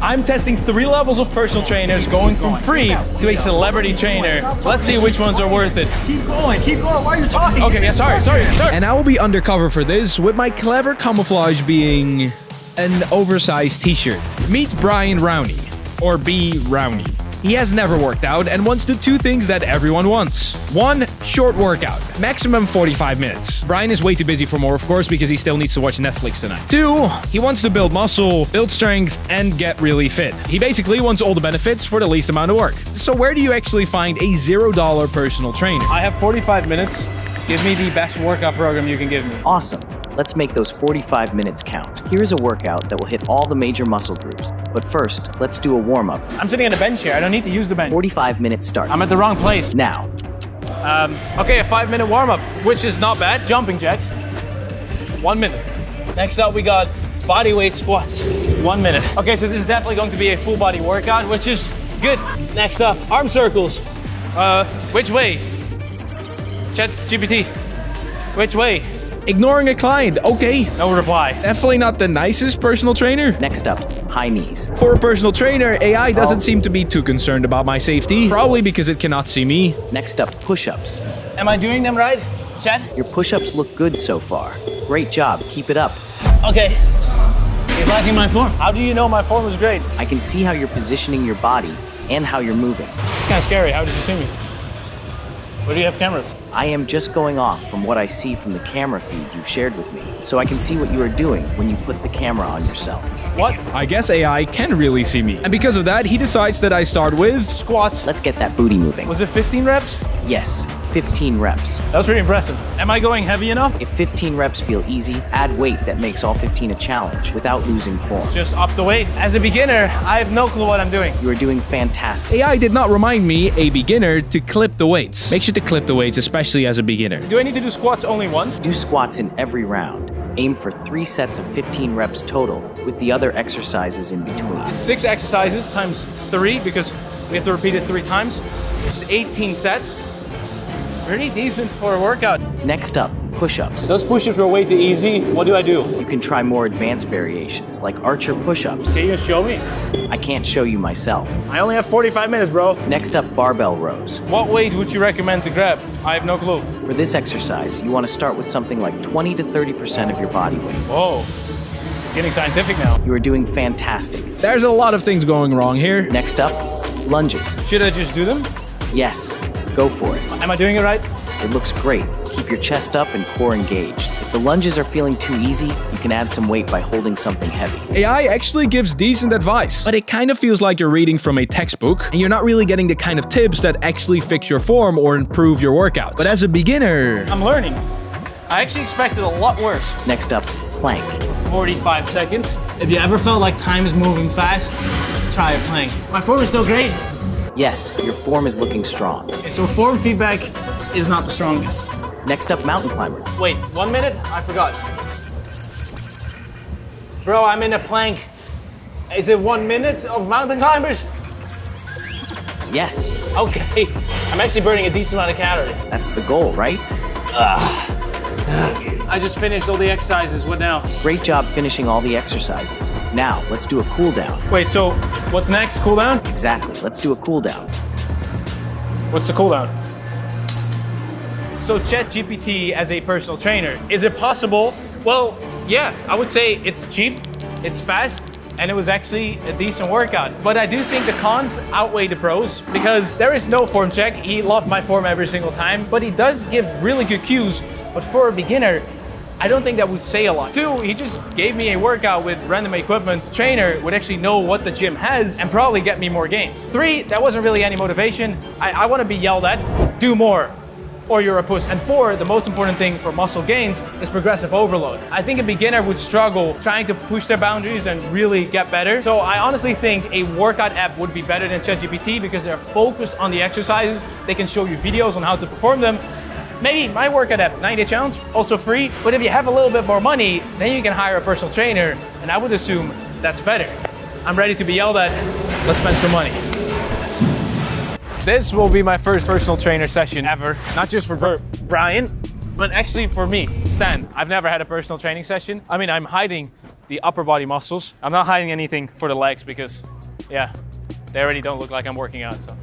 I'm testing 3 levels of personal trainers, going from free to a celebrity trainer. Let's see which ones are worth it. Keep going while you're talking. Okay, yeah, sorry. And I will be undercover for this, with my clever camouflage being an oversized t-shirt. Meet Browney, or B. Browney. He has never worked out and wants the 2 things that everyone wants. 1, short workout, maximum 45 minutes. Brian is way too busy for more, of course, because he still needs to watch Netflix tonight. 2, he wants to build muscle, build strength, and get really fit. He basically wants all the benefits for the least amount of work. So where do you actually find a $0 personal trainer? I have 45 minutes. Give me the best workout program you can give me. Awesome. Let's make those 45 minutes count. Here's a workout that will hit all the major muscle groups. But first, let's do a warm-up. I'm sitting on a bench here. I don't need to use the bench. 45 minutes start. I'm at the wrong place. Now. Okay, a 5-minute warm-up, which is not bad. Jumping jacks. 1 minute. Next up, we got body weight squats. 1 minute. Okay, so this is definitely going to be a full body workout, which is good. Next up, arm circles. Which way? ChatGPT. Which way? Ignoring a client, okay. No reply. Definitely not the nicest personal trainer. Next up, high knees. For a personal trainer, AI doesn't seem to be too concerned about my safety, probably because it cannot see me. Next up, push-ups. Am I doing them right, Chad? Your push-ups look good so far. Great job, keep it up. Okay. He's liking my form. How do you know my form is great? I can see how you're positioning your body and how you're moving. It's kind of scary. How did you see me? Where do you have cameras? I am just going off from what I see from the camera feed you've shared with me, so I can see what you are doing when you put the camera on yourself. What? I guess AI can really see me. And because of that, he decides that I start with Squats. Let's get that booty moving. Was it 15 reps? Yes, 15 reps. That was pretty impressive. Am I going heavy enough? If 15 reps feel easy, add weight that makes all 15 a challenge without losing form. Just up the weight. As a beginner, I have no clue what I'm doing. You are doing fantastic. AI did not remind me, a beginner, to clip the weights. Make sure to clip the weights, especially as a beginner. Do I need to do squats only once? Do squats in every round. Aim for 3 sets of 15 reps total, with the other exercises in between. 6 exercises times 3, because we have to repeat it 3 times, which is 18 sets. Pretty decent for a workout. Next up, push-ups. Those push-ups were way too easy. What do I do? You can try more advanced variations, like archer push-ups. Can you show me? I can't show you myself. I only have 45 minutes, bro. Next up, barbell rows. What weight would you recommend to grab? I have no clue. For this exercise, you want to start with something like 20 to 30% of your body weight. Whoa. It's getting scientific now. You are doing fantastic. There's a lot of things going wrong here. Next up, lunges. Should I just do them? Yes, go for it. Am I doing it right? It looks great. Keep your chest up and core engaged. If the lunges are feeling too easy, you can add some weight by holding something heavy. AI actually gives decent advice, but it kind of feels like you're reading from a textbook, and you're not really getting the kind of tips that actually fix your form or improve your workouts. But as a beginner, I'm learning. I actually expected a lot worse. Next up, plank. 45 seconds. If you ever felt like time is moving fast, try a plank. My form is still great. Yes, your form is looking strong. Okay, so form feedback is not the strongest. Next up, mountain climber. Wait, 1 minute? I forgot. Bro, I'm in a plank. Is it 1 minute of mountain climbers? Yes, Okay. I'm actually burning a decent amount of calories. that's the goal, right? I just finished all the exercises. What now? Great job finishing all the exercises. Now, let's do a cool down. Wait, so what's next? Cool down? Exactly, let's do a cool down. What's the cool down? So ChatGPT as a personal trainer, is it possible? Well, yeah, I would say it's cheap, it's fast, and it was actually a decent workout. But I do think the cons outweigh the pros because there is no form check. He loved my form every single time, but he does give really good cues. But for a beginner, I don't think that would say a lot. 2, he just gave me a workout with random equipment. Trainer would actually know what the gym has and probably get me more gains. 3, that wasn't really any motivation. I want to be yelled at, do more, or you're a puss. And 4, the most important thing for muscle gains is progressive overload. I think a beginner would struggle trying to push their boundaries and really get better. So I honestly think a workout app would be better than ChatGPT because they're focused on the exercises. They can show you videos on how to perform them. Maybe my workout app, 90 challenge, also free. But if you have a little bit more money, then you can hire a personal trainer. And I would assume that's better. I'm ready to be yelled at. Let's spend some money. This will be my first personal trainer session ever. Not just for Brian, but actually for me, Stan. I've never had a personal training session. I mean, I'm hiding the upper body muscles. I'm not hiding anything for the legs because, yeah, they already don't look like I'm working out, so.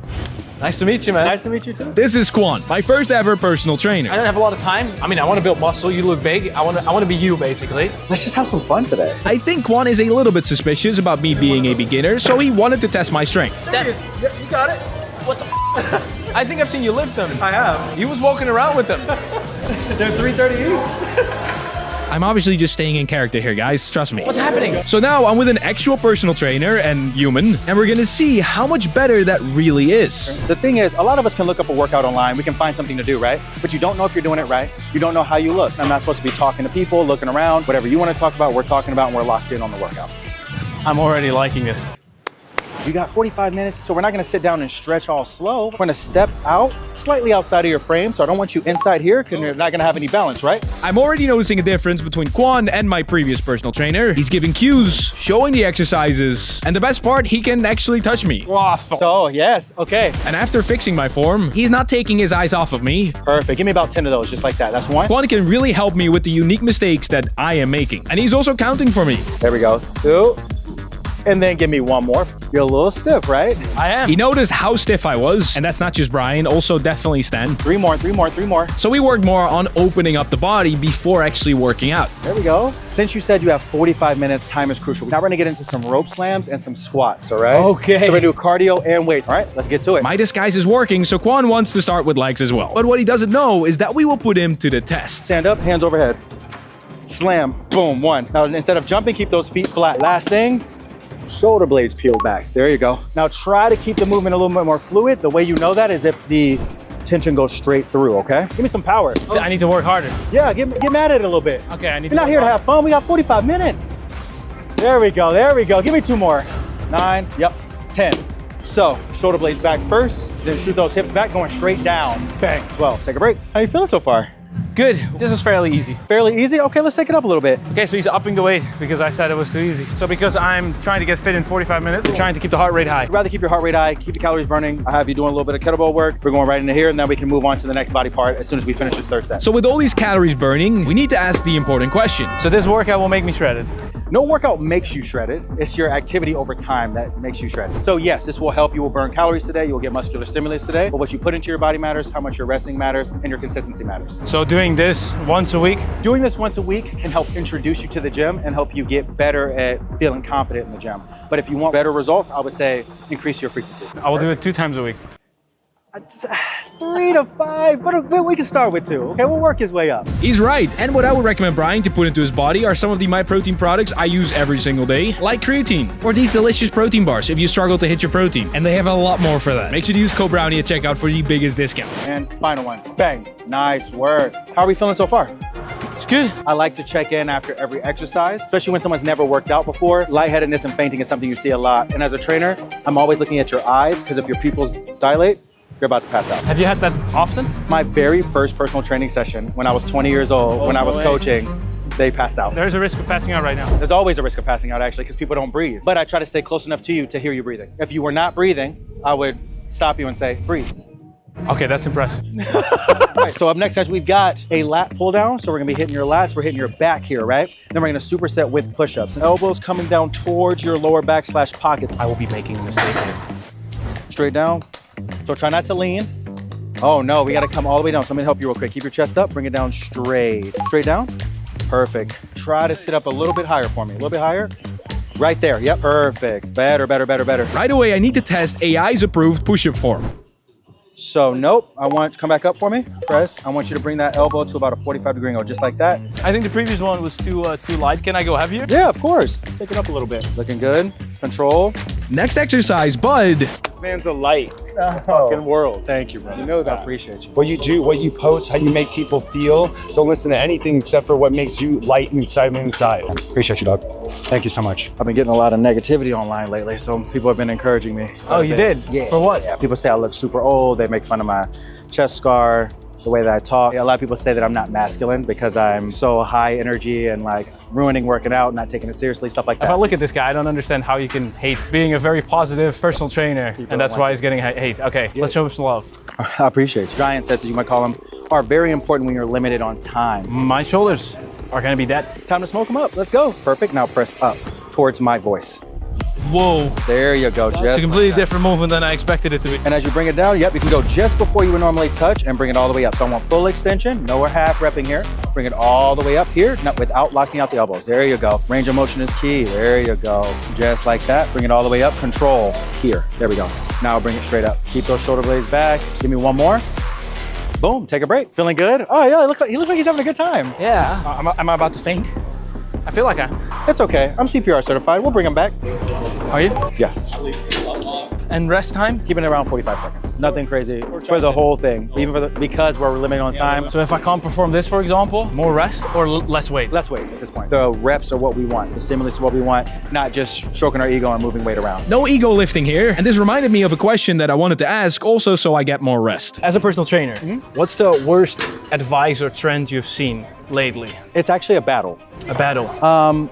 Nice to meet you, man. Nice to meet you too. This is Quan, my first ever personal trainer. I don't have a lot of time. I mean, I want to build muscle. You look big. I want to be you, basically. Let's just have some fun today. I think Quan is a little bit suspicious about me being a beginner, so he wanted to test my strength. You got it. What the f? I think I've seen you lift them. I have. He was walking around with them. They're 330 each. I'm obviously just staying in character here, guys. Trust me. What's happening? So now I'm with an actual personal trainer and human, and we're gonna see how much better that really is. The thing is, a lot of us can look up a workout online. We can find something to do, right? But you don't know if you're doing it right. You don't know how you look. I'm not supposed to be talking to people, looking around. Whatever you want to talk about, we're talking about, and we're locked in on the workout. I'm already liking this. You got 45 minutes, so we're not gonna sit down and stretch all slow. We're gonna step out, slightly outside of your frame, so I don't want you inside here, because you're not gonna have any balance, right? I'm already noticing a difference between Quan and my previous personal trainer. He's giving cues, showing the exercises, and the best part, he can actually touch me. So, yes, okay. And after fixing my form, he's not taking his eyes off of me. Perfect, give me about 10 of those, just like that. That's one. Quan can really help me with the unique mistakes that I am making. And he's also counting for me. There we go, 2. And then give me one more. You're a little stiff, right? I am. He noticed how stiff I was, and that's not just Brian, also definitely Stan. 3 more, 3 more, 3 more. So we worked more on opening up the body before actually working out. There we go. Since you said you have 45 minutes, time is crucial. Now we're gonna get into some rope slams and some squats, all right? Okay. So we're gonna do cardio and weights, all right? Let's get to it. My disguise is working, so Quan wants to start with legs as well. But what he doesn't know is that we will put him to the test. Stand up, hands overhead. Slam, boom, 1. Now instead of jumping, keep those feet flat. Last thing, shoulder blades peeled back. There you go. Now try to keep the movement a little bit more fluid. The way you know that is if the tension goes straight through, okay? Give me some power. I need to work harder. Yeah, get mad at it a little bit. Okay, I need You're not here to have fun. We got 45 minutes. There we go, there we go. Give me 2 more. 9, yep, 10. So, shoulder blades back first, then shoot those hips back, going straight down. Bang, 12. Take a break. How you feeling so far? Good. This was fairly easy. Fairly easy? Okay, let's take it up a little bit. Okay, so he's upping the weight because I said it was too easy. So because I'm trying to get fit in 45 minutes, I'm trying to keep the heart rate high. I'd rather keep your heart rate high, keep the calories burning. I have you doing a little bit of kettlebell work. We're going right into here, and then we can move on to the next body part as soon as we finish this 3rd set. So with all these calories burning, we need to ask the important question. So this workout will make me shredded. No workout makes you shredded. It's your activity over time that makes you shredded. So yes, this will help. You will burn calories today. You will get muscular stimulus today. But what you put into your body matters, how much you're resting matters, and your consistency matters. So doing this once a week? Doing this once a week can help introduce you to the gym and help you get better at feeling confident in the gym. But if you want better results, I would say increase your frequency. I will do it 2 times a week. 3 to 5, but we can start with 2, okay? We'll work his way up. He's right. And what I would recommend Brian to put into his body are some of the MyProtein products I use every single day, like creatine, or these delicious protein bars if you struggle to hit your protein. And they have a lot more for that. Make sure to use code Browney at checkout for the biggest discount. And final one, bang, nice work. How are we feeling so far? It's good. I like to check in after every exercise, especially when someone's never worked out before. Lightheadedness and fainting is something you see a lot. And as a trainer, I'm always looking at your eyes, because if your pupils dilate, you're about to pass out. Have you had that often? My very first personal training session when I was 20 years old, when I was coaching, they passed out. There's a risk of passing out right now. There's always a risk of passing out, actually, because people don't breathe. But I try to stay close enough to you to hear you breathing. If you were not breathing, I would stop you and say, breathe. Okay, that's impressive. All right, so up next, we've got a lat pull down. So we're gonna be hitting your lats, we're hitting your back here, right? Then we're gonna superset with push-ups. Elbows coming down towards your lower back / pocket. I will be making a mistake here. Straight down. So try not to lean. Oh no, we gotta come all the way down. So I'm gonna help you real quick. Keep your chest up, bring it down straight. Straight down, perfect. Try to sit up a little bit higher for me, a little bit higher. Right there, yep, perfect. Better, better, better, better. Right away, I need to test AI's approved push-up form. So nope, I want come back up for me, press. I want you to bring that elbow to about a 45-degree angle, just like that. I think the previous one was too light. Can I go heavier? Yeah, of course. Let's take it up a little bit. Looking good, control. Next exercise, bud. This man's a light. Fucking world. Thank you, bro. You know that. I appreciate you. What you do, what you post, how you make people feel. Don't listen to anything except for what makes you light and excitement inside. Appreciate you, dog. Thank you so much. I've been getting a lot of negativity online lately, so people have been encouraging me. Oh, you did? Yeah. For what? Yeah. People say I look super old. They make fun of my chest scar, the way that I talk. A lot of people say that I'm not masculine because I'm so high energy and like ruining working out, not taking it seriously, stuff like that. If I look at this guy, I don't understand how you can hate being a very positive personal trainer, and that's why he's getting hate. Okay, let's show him some love. I appreciate you. Giant sets, as you might call them, are very important when you're limited on time. My shoulders are gonna be dead. Time to smoke them up. Let's go. Perfect. Now press up towards my voice. Whoa. There you go. It's Just a completely like that. different movement than I expected it to be. And as you bring it down, yep, you can go just before you would normally touch and bring it all the way up. So I want full extension, no half repping here. Bring it all the way up here, not without locking out the elbows. There you go. Range of motion is key. There you go. Just like that. Bring it all the way up. Control here. There we go. Now bring it straight up. Keep those shoulder blades back. Give me one more. Boom. Take a break. Feeling good? Oh yeah, he looks like he's having a good time. Yeah. Am I about to faint? I feel like I am. It's okay. I'm CPR certified. We'll bring him back. Are you? Yeah. And rest time? Keeping it around 45 seconds. Nothing crazy for the whole thing. Even for because we're limiting on time. So if I can't perform this, for example, more rest or less weight? Less weight at this point. The reps are what we want. The stimulus is what we want, not just stroking our ego and moving weight around. No ego lifting here. And this reminded me of a question that I wanted to ask also so I get more rest. As a personal trainer, what's the worst advice or trend you've seen lately? It's actually a battle. A battle.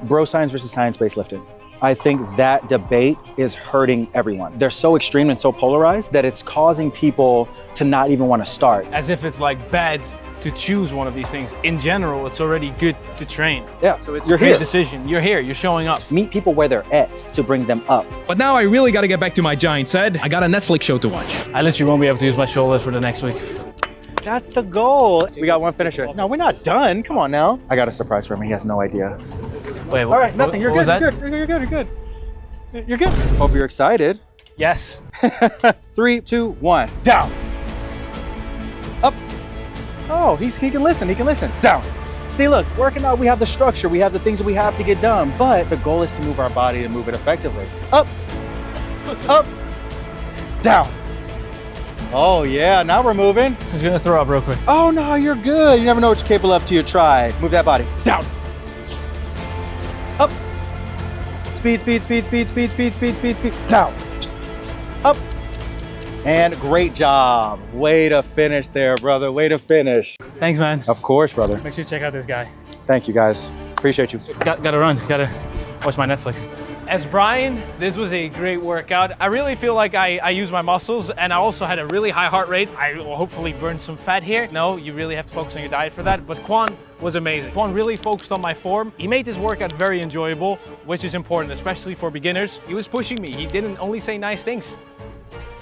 Bro science versus science-based lifting. I think that debate is hurting everyone. They're so extreme and so polarized that it's causing people to not even want to start. As if it's like bad to choose one of these things. In general, it's already good to train. Yeah, so It's you're a great here. decision. You're here, you're showing up. Meet people where they're at to bring them up. But now I really gotta get back to my giant head. I got a Netflix show to watch. I literally won't be able to use my shoulders for the next week. That's the goal. We got one finisher. No, we're not done. Come on now. I got a surprise for him. He has no idea. Wait, All right, nothing. You're what good. was You're that? good. You're good. You're good. You're good. Hope you're excited. Yes. 3, 2, 1. Down. Up. Oh, he can listen. He can listen. Down. See, look, working out, we have the structure. We have the things that we have to get done. But the goal is to move our body and move it effectively. Up. Up. Down. Oh, yeah. Now we're moving. I was gonna throw up real quick. Oh, no, you're good. You never know what you're capable of till you try. Move that body. Down. Up. Speed, speed, speed, speed, speed, speed, speed, speed, speed. Down. Up. And great job. Way to finish there, brother. Way to finish. Thanks, man. Of course, brother. Make sure you check out this guy. Thank you, guys. Appreciate you. Gotta run. Gotta watch my Netflix. As Brian, this was a great workout. I really feel like I used my muscles, and I also had a really high heart rate. I will hopefully burn some fat here. No, you really have to focus on your diet for that. But Quan was amazing. Quan really focused on my form. He made this workout very enjoyable, which is important, especially for beginners. He was pushing me. He didn't only say nice things.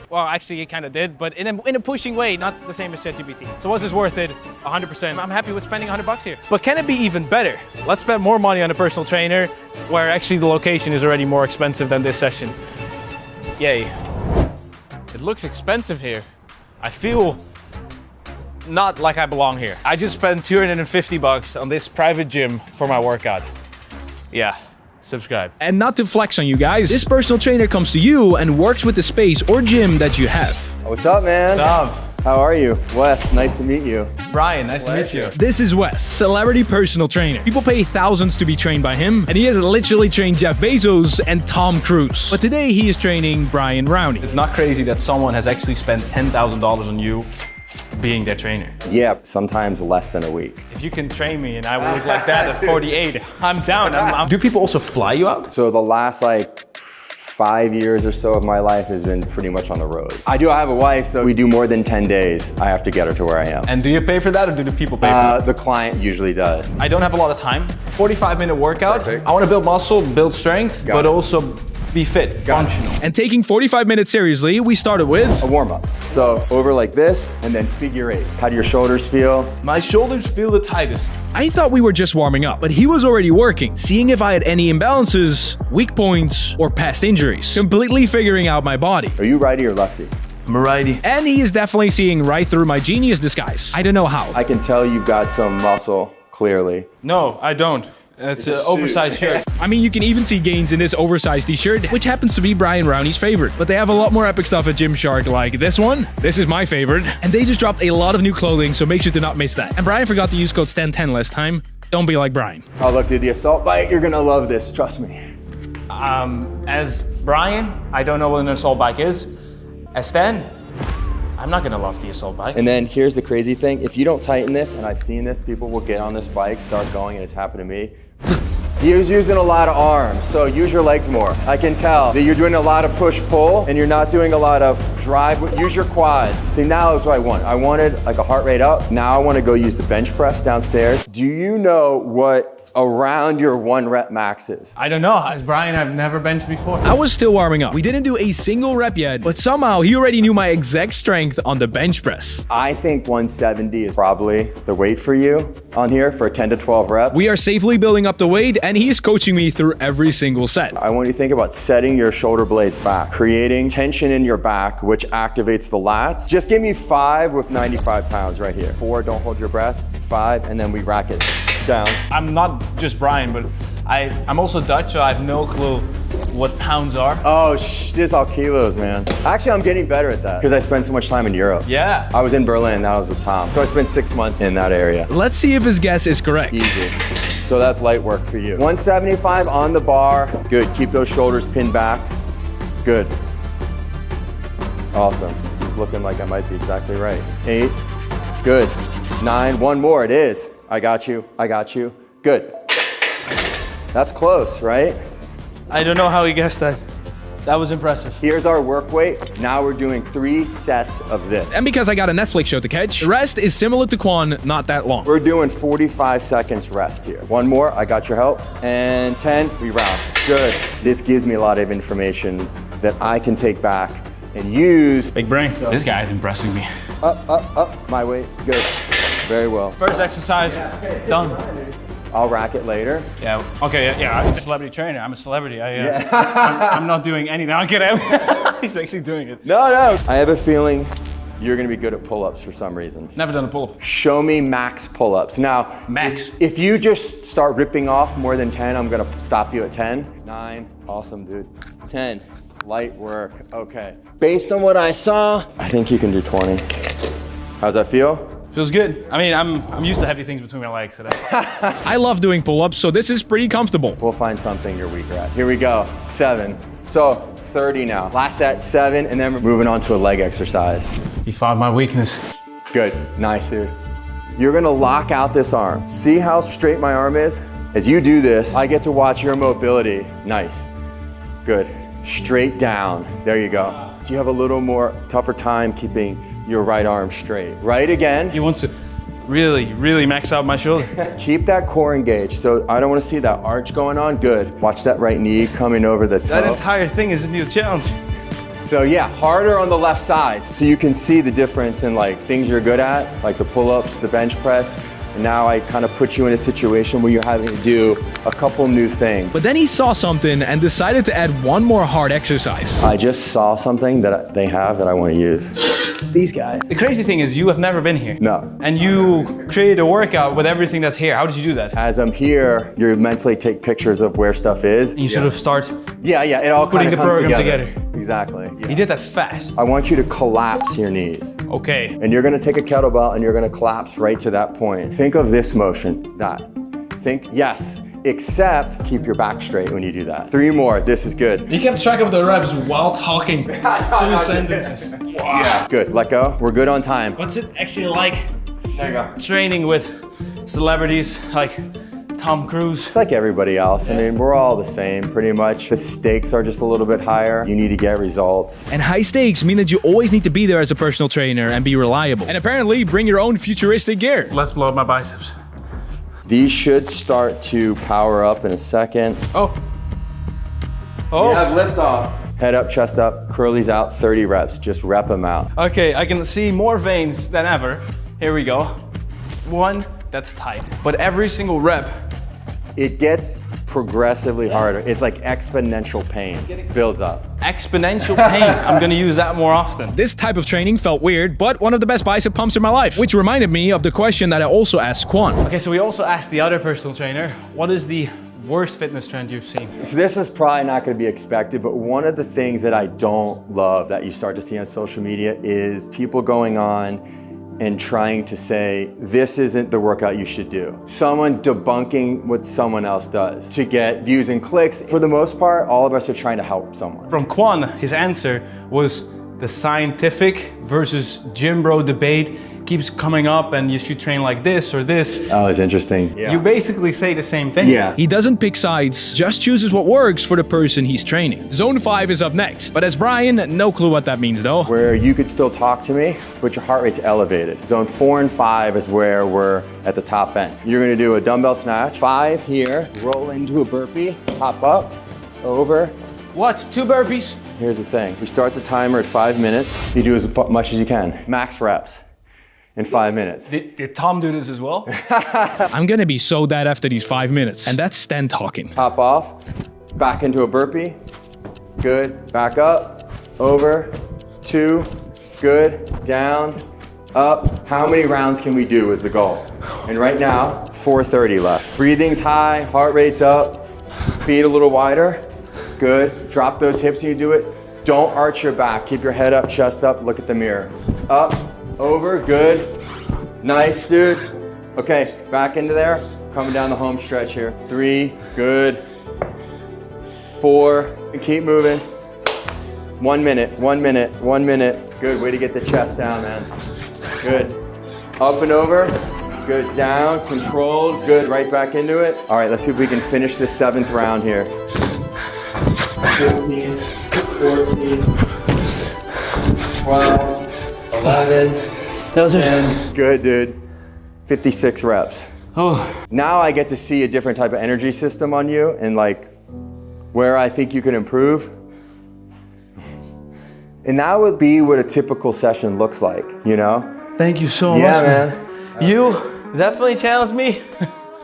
Well, actually, he kind of did, but in a pushing way, not the same as ChatGPT. So was this worth it? 100%. I'm happy with spending $100 here. But can it be even better? Let's spend more money on a personal trainer, where actually the location is already more expensive than this session. Yay. It looks expensive here. I feel not like I belong here. I just spent $250 on this private gym for my workout. Yeah. Subscribe. And not to flex on you guys, this personal trainer comes to you and works with the space or gym that you have. What's up, man? Love. How are you? Wes, nice to meet you. Brian, nice to meet you. This is Wes, celebrity personal trainer. People pay thousands to be trained by him, and he has literally trained Jeff Bezos and Tom Cruise. But today he is training Brian Browney. It's not crazy that someone has actually spent $10,000 on you being their trainer. Yeah, sometimes less than a week. If you can train me and I will look like that at 48, I'm down. Do people also fly you out? So the last like 5 years or so of my life has been pretty much on the road. I have a wife, so we do more than 10 days. I have to get her to where I am. And do you pay for that, or do the people pay for that? The client usually does. I don't have a lot of time. 45-minute workout. Perfect. I want to build muscle, build strength, but also be fit, functional. And taking 45 minutes seriously, we started with A warm up. So over like this, and then figure 8. How do your shoulders feel? My shoulders feel the tightest. I thought we were just warming up, but he was already working, seeing if I had any imbalances, weak points, or past injuries. Completely figuring out my body. Are you righty or lefty? I'm a righty. And he is definitely seeing right through my genius disguise. I don't know how. I can tell you've got some muscle, clearly. No, I don't. It's an oversized shirt. I mean, you can even see gains in this oversized t-shirt, which happens to be Brian Browney's favorite. But they have a lot more epic stuff at Gymshark, like this one. This is my favorite. And they just dropped a lot of new clothing, so make sure to not miss that. And Brian forgot to use code STAN10 last time. Don't be like Brian. Oh, look, dude, the assault bike, you're gonna love this, trust me. As Brian, I don't know what an assault bike is. As Stan, I'm not gonna love the assault bike. And then here's the crazy thing. If you don't tighten this, and I've seen this, people will get on this bike, start going, and it's happened to me. He was using a lot of arms, so use your legs more. I can tell that you're doing a lot of push-pull and you're not doing a lot of drive. Use your quads. See, now is what I want. I wanted like a heart rate up. Now I want to go use the bench press downstairs. Do you know what around your 1 rep max is? I don't know. As Brian, I've never benched before. I was still warming up. We didn't do a single rep yet, but somehow he already knew my exact strength on the bench press. I think 170 is probably the weight for you on here for 10 to 12 reps. We are safely building up the weight, and he's coaching me through every single set. I want you to think about setting your shoulder blades back, creating tension in your back, which activates the lats. Just give me 5 with 95 pounds right here. 4, don't hold your breath. 5, and then we rack it down. I'm not just Brian, but I'm also Dutch, so I have no clue what pounds are. Oh, this is all kilos, man. Actually, I'm getting better at that because I spent so much time in Europe. Yeah. I was in Berlin, that was with Tom. So I spent 6 months in that area. Let's see if his guess is correct. Easy. So that's light work for you. 175 on the bar. Good, keep those shoulders pinned back. Good. Awesome. This is looking like I might be exactly right. 8, good. 9, 1 more, it is. I got you, I got you. Good. That's close, right? I don't know how he guessed that. That was impressive. Here's our work weight. Now we're doing 3 sets of this. And because I got a Netflix show to catch, the rest is similar to Quan, not that long. We're doing 45 seconds rest here. 1 more, I got your help. And 10, we round. Good. This gives me a lot of information that I can take back and use. Big brain. This guy's impressing me. Up, up, up, my weight, good. Very well. First exercise, done. I'll rack it later. Yeah, okay, yeah, I'm a celebrity trainer. I'm a celebrity. I'm not doing anything. I'll get out. He's actually doing it. No. I have a feeling you're gonna be good at pull-ups for some reason. Never done a pull-up. Show me max pull-ups. Now, max. If you just start ripping off more than 10, I'm gonna stop you at 10. 9, awesome, dude. 10, light work, okay. Based on what I saw, I think you can do 20. How's that feel? Feels good. I mean, I'm used to heavy things between my legs, so that's I love doing pull-ups, so this is pretty comfortable. We'll find something you're weaker at. Here we go, 7. So 30 now. Last set, 7, and then we're moving on to a leg exercise. You found my weakness. Good, nice, dude. You're gonna lock out this arm. See how straight my arm is? As you do this, I get to watch your mobility. Nice, good. Straight down, there you go. You have a little more tougher time keeping your right arm straight. Right again. He wants to really max out my shoulder. Keep that core engaged. So I don't want to see that arch going on. Good. Watch that right knee coming over the toe. That entire thing is a new challenge. So yeah, harder on the left side. So you can see the difference in like things you're good at, like the pull-ups, the bench press. And now I kind of put you in a situation where you're having to do a couple new things. But then he saw something and decided to add one more hard exercise. I just saw something that they have that I want to use. These guys. The crazy thing is you have never been here. No. And you created a workout with everything that's here. How did you do that? As I'm here, you mentally take pictures of where stuff is. And you sort of start Yeah, it all putting the program together. Exactly. Yeah. You did that fast. I want you to collapse your knees. Okay. And you're gonna take a kettlebell and you're gonna collapse right to that point. Think of this motion, that. Think, yes, except keep your back straight when you do that. 3 more, this is good. You kept track of the reps while talking full sentences. Wow. Yeah, good, let go. We're good on time. What's it actually like There you go. training with celebrities like Tom Cruise? It's like everybody else. I mean, we're all the same, pretty much. The stakes are just a little bit higher. You need to get results. And high stakes mean that you always need to be there as a personal trainer and be reliable. And apparently bring your own futuristic gear. Let's blow up my biceps. These should start to power up in a second. Oh. You have lift off. Head up, chest up, curlies out, 30 reps. Just rep them out. Okay, I can see more veins than ever. Here we go. 1, that's tight. But every single rep. It gets progressively harder. It's like exponential pain. Builds up. Exponential pain. I'm gonna use that more often. This type of training felt weird, but one of the best bicep pumps in my life, which reminded me of the question that I also asked Quan. Okay, so we also asked the other personal trainer, what is the worst fitness trend you've seen? So this is probably not gonna be expected, but one of the things that I don't love that you start to see on social media is people going on and trying to say, this isn't the workout you should do. Someone debunking what someone else does to get views and clicks. For the most part, all of us are trying to help someone. From Quan, his answer was the scientific versus gym bro debate keeps coming up and you should train like this or this. Oh, it's interesting. Yeah. You basically say the same thing. Yeah. He doesn't pick sides, just chooses what works for the person he's training. Zone 5 is up next, but as Brian, no clue what that means though. Where you could still talk to me, but your heart rate's elevated. Zone 4 and 5 is where we're at the top end. You're gonna do a dumbbell snatch, 5 here, roll into a burpee, hop up, over. What, 2 burpees? Here's the thing, we start the timer at 5 minutes. You do as much as you can, max reps in 5 minutes. Did Tom do this as well? I'm gonna be so dead after these 5 minutes. And that's Stan talking. Hop off, back into a burpee, good, back up, over, 2, good, down, up. How many rounds can we do is the goal. And right now, 4:30 left. Breathing's high, heart rate's up, feet a little wider, good. Drop those hips when you do it. Don't arch your back, keep your head up, chest up, look at the mirror. Up, over, good. Nice, dude. Okay, back into there. Coming down the home stretch here. 3, good. 4, and keep moving. 1 minute, 1 minute, 1 minute. Good, way to get the chest down, man. Good. Up and over. Good, down, controlled. Good, right back into it. All right, let's see if we can finish this 7th round here. 15, 14, 12, 11, that was 10. Good, dude. 56 reps. Oh. Now I get to see a different type of energy system on you and like where I think you can improve. And that would be what a typical session looks like, you know? Thank you so much, man. You definitely challenged me.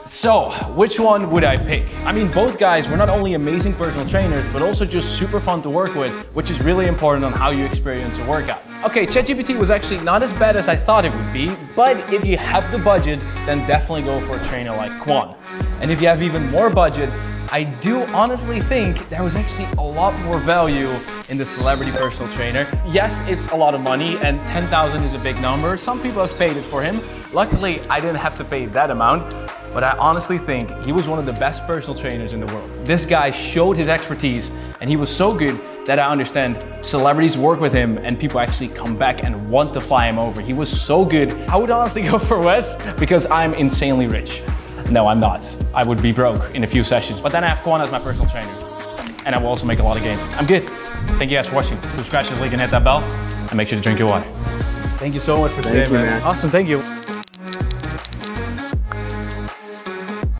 So, which one would I pick? I mean, both guys were not only amazing personal trainers, but also just super fun to work with, which is really important on how you experience a workout. Okay, ChatGPT was actually not as bad as I thought it would be, but if you have the budget, then definitely go for a trainer like Quan. And if you have even more budget, I do honestly think there was actually a lot more value in the celebrity personal trainer. Yes, it's a lot of money and 10,000 is a big number. Some people have paid it for him. Luckily, I didn't have to pay that amount, but I honestly think he was one of the best personal trainers in the world. This guy showed his expertise and he was so good that I understand celebrities work with him and people actually come back and want to fly him over. He was so good. I would honestly go for Wes because I'm insanely rich. No, I'm not. I would be broke in a few sessions, but then I have Quan as my personal trainer. And I will also make a lot of gains. I'm good. Thank you guys for watching. Subscribe to the link and hit that bell. And make sure to drink your water. Thank you so much for today, man. Man. Awesome, thank you.